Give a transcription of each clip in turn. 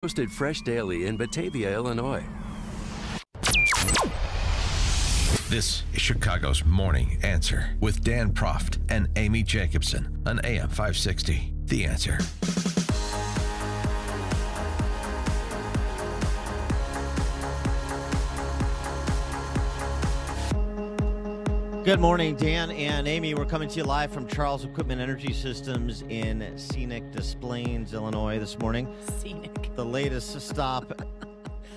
Posted fresh daily in Batavia, Illinois. This is Chicago's Morning Answer with Dan Proft and Amy Jacobson on AM 560. The Answer. Good morning, Dan and Amy. We're coming to you live from Charles Equipment Energy Systems in scenic Des Plaines, Illinois this morning. Scenic. The latest stop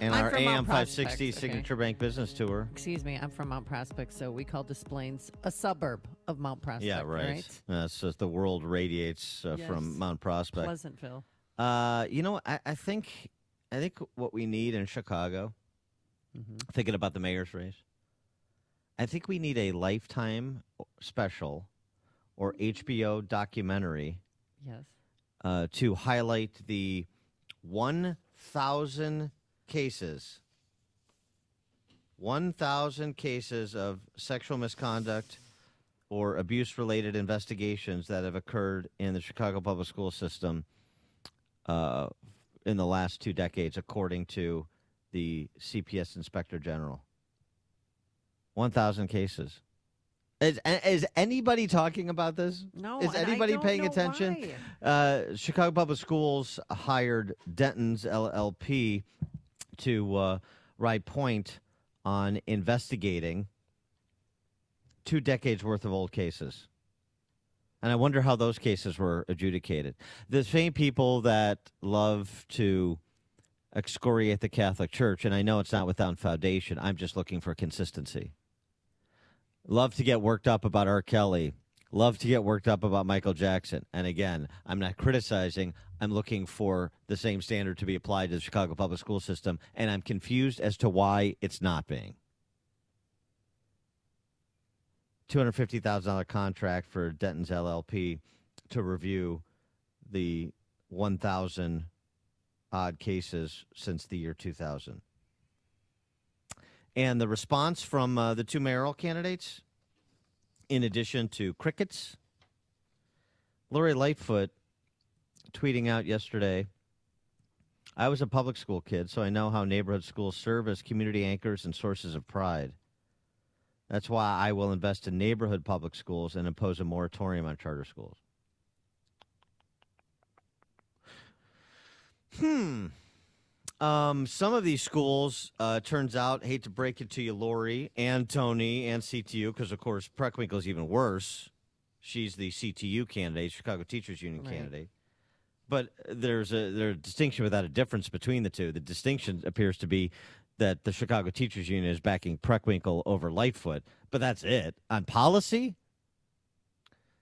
in our AM 560 Signature Bank Business Tour. Excuse me, I'm from Mount Prospect, so we call Des Plaines a suburb of Mount Prospect. Yeah, right. So the world radiates from Mount Prospect. Pleasantville. You know, I think what we need in Chicago, thinking about the mayor's race, I think we need a Lifetime special or HBO documentary to highlight the 1,000 cases of sexual misconduct or abuse-related investigations that have occurred in the Chicago public school system in the last 2 decades, according to the CPS Inspector General. 1,000 cases. Is anybody talking about this? No. Is anybody paying attention? Chicago Public Schools hired Denton's LLP to write point on investigating 2 decades worth of old cases. And I wonder how those cases were adjudicated. The same people that love to excoriate the Catholic Church, and I know it's not without foundation, I'm just looking for consistency. Love to get worked up about R. Kelly. Love to get worked up about Michael Jackson. And again, I'm not criticizing. I'm looking for the same standard to be applied to the Chicago public school system, and I'm confused as to why it's not being. $250,000 contract for Denton's LLP to review the 1,000 odd cases since the year 2000. And the response from the 2 mayoral candidates, in addition to crickets, Lori Lightfoot tweeting out yesterday, I was a public school kid, so I know how neighborhood schools serve as community anchors and sources of pride. That's why I will invest in neighborhood public schools and impose a moratorium on charter schools. Some of these schools, turns out, hate to break it to you, Lori and Tony and CTU, because, of course, Preckwinkle's even worse. She's the CTU candidate, Chicago Teachers Union candidate. But there's a distinction without a difference between the two. The distinction appears to be that the Chicago Teachers Union is backing Preckwinkle over Lightfoot, but that's it. On policy,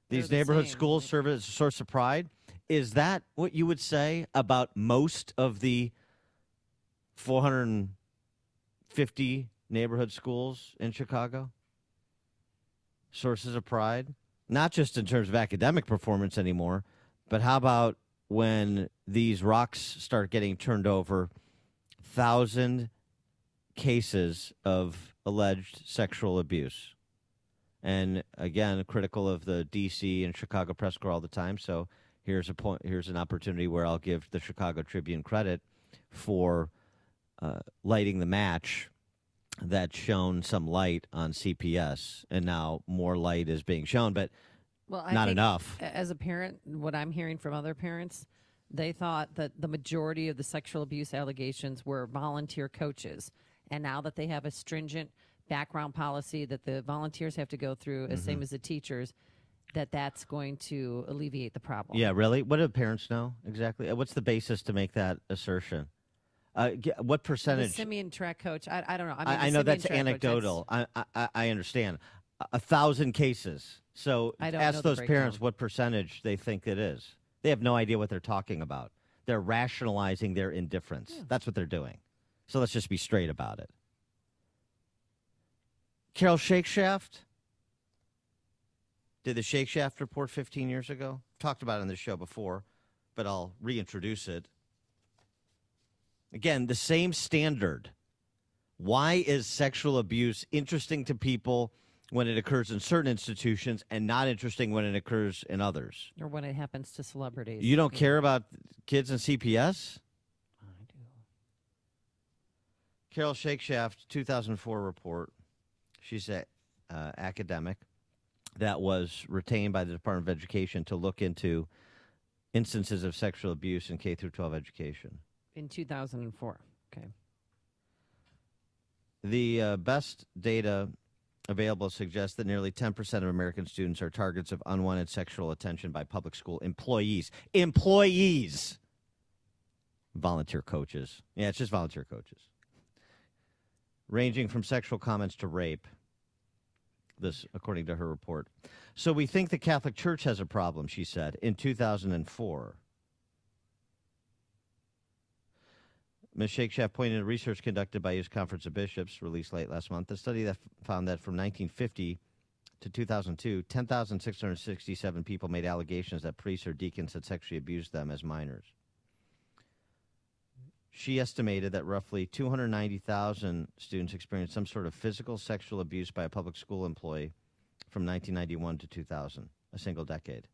these neighborhood schools serve as a source of pride. Is that what you would say about most of the 450 neighborhood schools in Chicago? Sources of pride? Not just in terms of academic performance anymore, but how about when these rocks start getting turned over, 1,000 cases of alleged sexual abuse? And again, critical of the D.C. and Chicago press corps all the time, so here's an opportunity where I'll give the Chicago Tribune credit for lighting the match that shone some light on CPS, and now more light is being shown, but not enough. As a parent, what I'm hearing from other parents, they thought that the majority of the sexual abuse allegations were volunteer coaches, and now that they have a stringent background policy that the volunteers have to go through, as same as the teachers, that's going to alleviate the problem. Yeah, really? What do parents know exactly? What's the basis to make that assertion? What percentage? The Simeon track coach. I don't know. I know that's anecdotal. I understand. 1,000 cases. So ask those parents what percentage they think it is. They have no idea what they're talking about. They're rationalizing their indifference. Yeah. That's what they're doing. So let's just be straight about it. Carol Shakeshaft. Did the Shakeshaft report 15 years ago? Talked about it on this show before, but I'll reintroduce it. Again, the same standard. Why is sexual abuse interesting to people when it occurs in certain institutions and not interesting when it occurs in others? Or when it happens to celebrities. You don't care about kids in CPS? I Carol Shakeshaft, 2004 report. She's an academic that was retained by the Department of Education to look into instances of sexual abuse in K through 12 education. In 2004. Okay. The best data available suggests that nearly 10% of American students are targets of unwanted sexual attention by public school employees. Employees! Volunteer coaches. Yeah, it's just volunteer coaches. Ranging from sexual comments to rape. This, according to her report. So we think the Catholic Church has a problem, she said, in 2004. Ms. Shakeshaft pointed to research conducted by U.S. Conference of Bishops, released late last month. The study that found that from 1950 to 2002, 10,667 people made allegations that priests or deacons had sexually abused them as minors. She estimated that roughly 290,000 students experienced some sort of physical sexual abuse by a public school employee from 1991 to 2000, a single decade.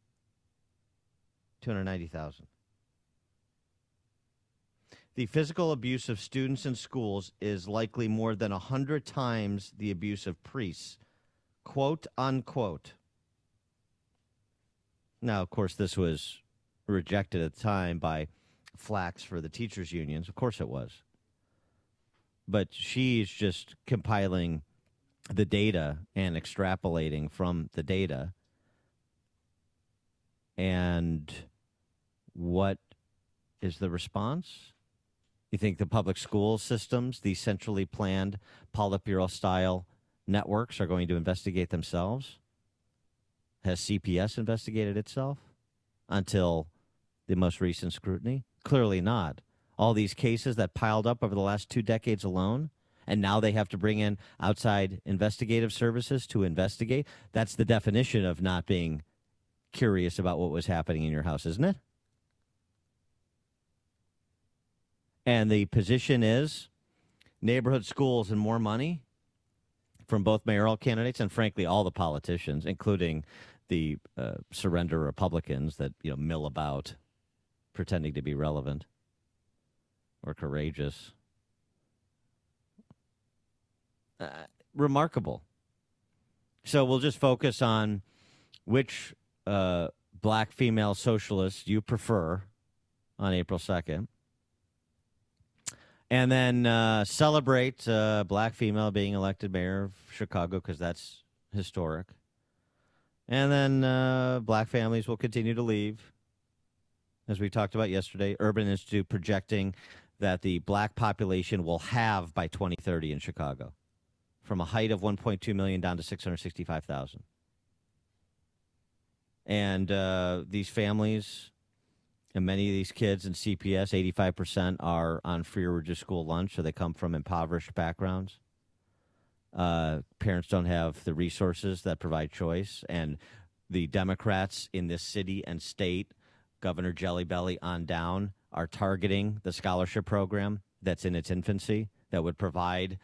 290,000. The physical abuse of students in schools is likely more than 100 times the abuse of priests, quote, unquote. Now, of course, this was rejected at the time by flax for the teachers' unions. Of course it was. But she's just compiling the data and extrapolating from the data. And what is the response? You think the public school systems, these centrally planned Politburo-style networks, are going to investigate themselves? Has CPS investigated itself until the most recent scrutiny? Clearly not. All these cases that piled up over the last 2 decades alone, and now they have to bring in outside investigative services to investigate. That's the definition of not being curious about what was happening in your house, isn't it? And the position is neighborhood schools and more money from both mayoral candidates and, frankly, all the politicians, including the surrender Republicans that, mill about pretending to be relevant or courageous. Remarkable. So we'll just focus on which black female socialist you prefer on April 2nd. And then celebrate black female being elected mayor of Chicago, because that's historic. And then black families will continue to leave. As we talked about yesterday, Urban Institute projecting that the black population will halve by 2030 in Chicago, from a height of 1.2 million down to 665,000. And these families and many of these kids in CPS, 85% are on free or reduced school lunch, so they come from impoverished backgrounds. Parents don't have the resources that provide choice. And the Democrats in this city and state, Governor Jelly Belly on down, are targeting the scholarship program that's in its infancy that would provide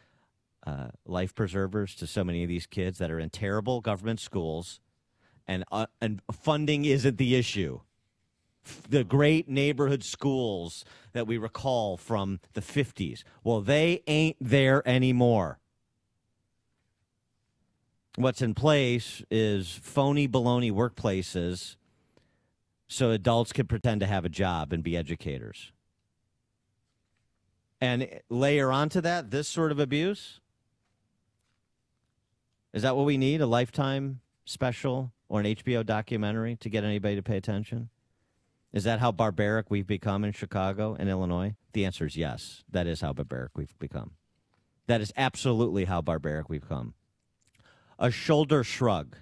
life preservers to so many of these kids that are in terrible government schools. And funding isn't the issue. The great neighborhood schools that we recall from the 50s, well, they ain't there anymore. What's in place is phony baloney workplaces so adults can pretend to have a job and be educators. And layer onto that this sort of abuse? Is that what we need, a Lifetime special or an HBO documentary to get anybody to pay attention? Is that how barbaric we've become in Chicago and Illinois? The answer is yes. That is how barbaric we've become. That is absolutely how barbaric we've become. A shoulder shrug.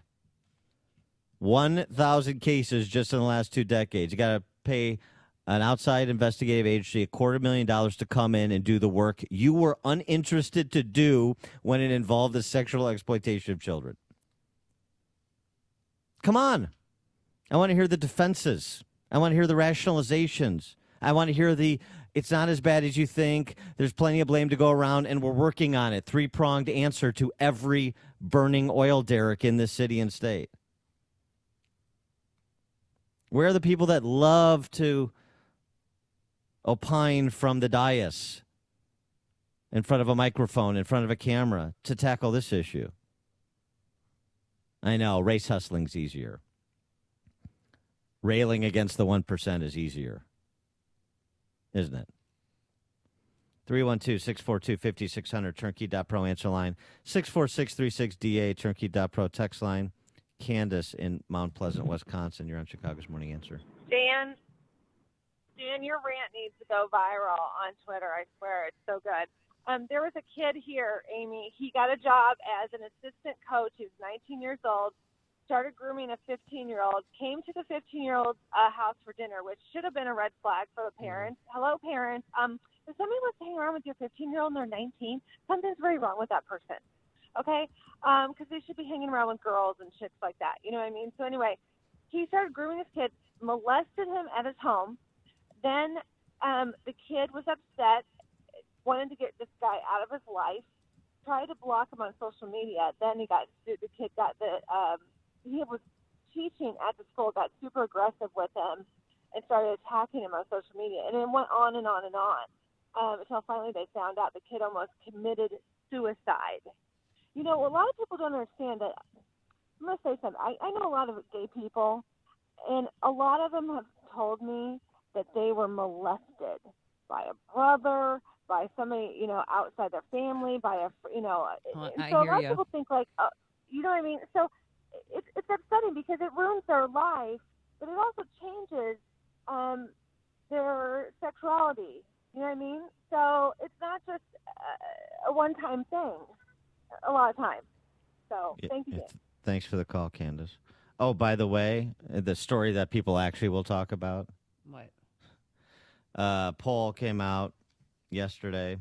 1,000 cases just in the last 2 decades. You got to pay an outside investigative agency $250,000 to come in and do the work you were uninterested to do when it involved the sexual exploitation of children. Come on. I want to hear the defenses. I want to hear the rationalizations. I want to hear it's not as bad as you think. There's plenty of blame to go around, and we're working on it. 3-pronged answer to every burning oil derrick in this city and state. Where are the people that love to opine from the dais in front of a microphone, in front of a camera to tackle this issue. I know, race hustling's easier. Railing against the 1% is easier, isn't it? 312-642-5600, turnkey.pro answer line. 64636DA, turnkey.pro text line. Candace in Mount Pleasant, Wisconsin. You're on Chicago's Morning Answer. Dan, your rant needs to go viral on Twitter. I swear, it's so good. There was a kid here, Amy. He got a job as an assistant coach. He was 19 years old, started grooming a 15-year-old, came to the 15-year-old's house for dinner, which should have been a red flag for the parents. Hello, parents. If somebody wants to hang around with your 15-year-old and they're 19, something's very wrong with that person, okay? Because they should be hanging around with girls and chicks like that. You know what I mean? So anyway, he started grooming this kid, molested him at his home. Then the kid was upset, wanted to get this guy out of his life, tried to block him on social media. Then he got sued. The kid got he was teaching at the school, got super aggressive with him and started attacking him on social media. And it went on and on and on until finally they found out the kid almost committed suicide. You know, a lot of people don't understand that. I'm going to say something. I know a lot of gay people, and a lot of them have told me that they were molested by a brother, by somebody, you know, outside their family, by a, you know. Well, so a lot of people think like, you know what I mean? So it's upsetting because it ruins their life, but it also changes their sexuality. You know what I mean? So it's not just a one-time thing a lot of times. So thank you. Thanks for the call, Candace. Oh, by the way, the story that people actually will talk about. What? Poll came out yesterday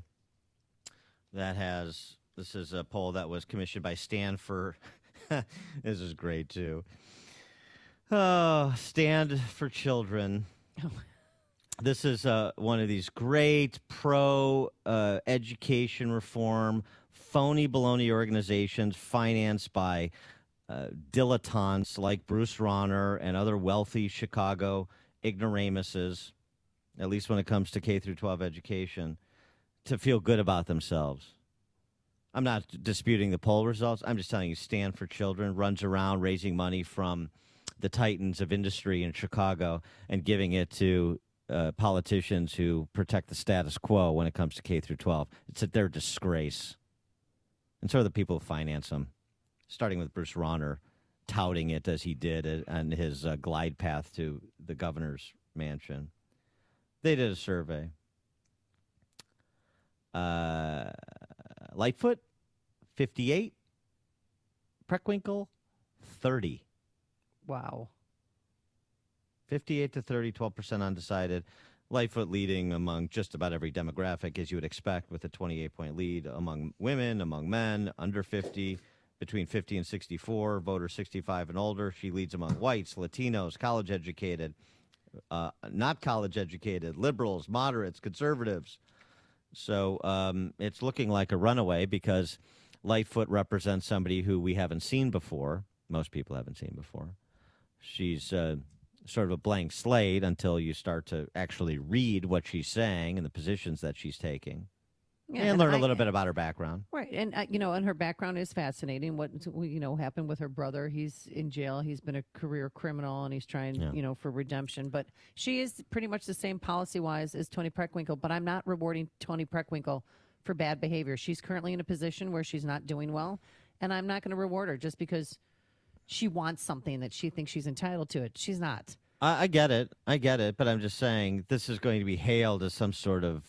this is a poll that was commissioned by Stanford. This is great, too. Stand for Children. This is one of these great pro-education reform, phony baloney organizations financed by dilettantes like Bruce Rauner and other wealthy Chicago ignoramuses, at least when it comes to K through 12 education, to feel good about themselves. I'm not disputing the poll results. I'm just telling you, Stand for Children runs around raising money from the titans of industry in Chicago and giving it to politicians who protect the status quo when it comes to K through 12. It's their disgrace. And so are the people who finance them, starting with Bruce Rauner touting it as he did on his glide path to the governor's mansion. They did a survey. Lightfoot, 58. Preckwinkle, 30. Wow. 58 to 30, 12% undecided. Lightfoot leading among just about every demographic, as you would expect, with a 28-point lead among women, among men, under 50, between 50 and 64, voters 65 and older. She leads among whites, Latinos, college-educated, not college-educated, liberals, moderates, conservatives. So it's looking like a runaway because Lightfoot represents somebody who we haven't seen before. Most people haven't seen before. She's sort of a blank slate until you start to actually read what she's saying and the positions that she's taking. Yeah, and learn a little bit about her background. Right. And, and her background is fascinating. What, happened with her brother. He's in jail. He's been a career criminal, and he's trying, for redemption. But she is pretty much the same policy-wise as Toni Preckwinkle, but I'm not rewarding Toni Preckwinkle for bad behavior. She's currently in a position where she's not doing well, and I'm not going to reward her just because she wants something that she thinks she's entitled to it. She's not. I get it. But I'm just saying this is going to be hailed as some sort of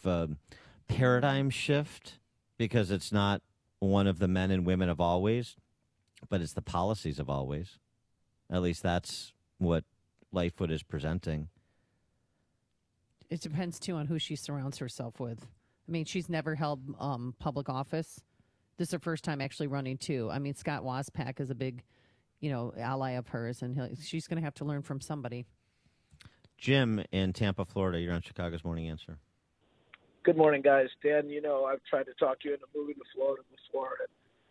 paradigm shift because it's not one of the men and women of always, but it's the policies of always. At least that's what Lightfoot is presenting. It depends, too, on who she surrounds herself with. I mean, she's never held public office. This is her first time actually running, too. I mean, Scott Waspak is a big, ally of hers, and she's going to have to learn from somebody. Jim in Tampa, Florida. You're on Chicago's Morning Answer. Good morning, guys. Dan, I've tried to talk you into moving to Florida before and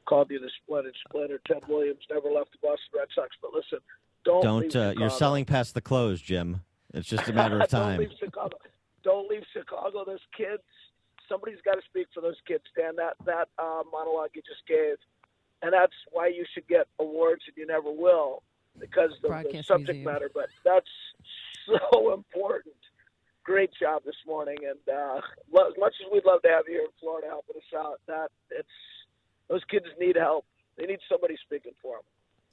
called you the splinter. Ted Williams never left the Boston Red Sox. But listen, don't leave Chicago. You're selling past the close, Jim. It's just a matter of time. Don't leave Chicago. Don't leave Chicago. There's kids. Somebody's got got to speak for those kids, Dan. That monologue you just gave, and that's why you should get awards, and you never will because of the subject matter. But that's so important. Great job this morning, and as much as we'd love to have you here in Florida helping us out, those kids need help. They need somebody speaking for them.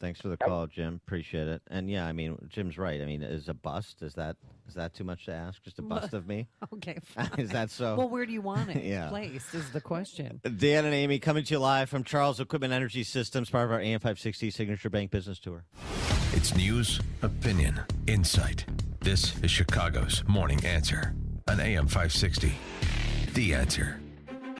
Thanks for the call, Jim. Appreciate it. And yeah, I mean, Jim's right. I mean, is a bust, is that too much to ask? Just a bust of me? Okay. Is that so? Well, where do you want it Yeah. placed is the question. Dan and Amy coming to you live from Charles Equipment Energy Systems, part of our AM 560 Signature Bank Business Tour. It's news, opinion, insight. This is Chicago's Morning Answer on AM 560. The Answer.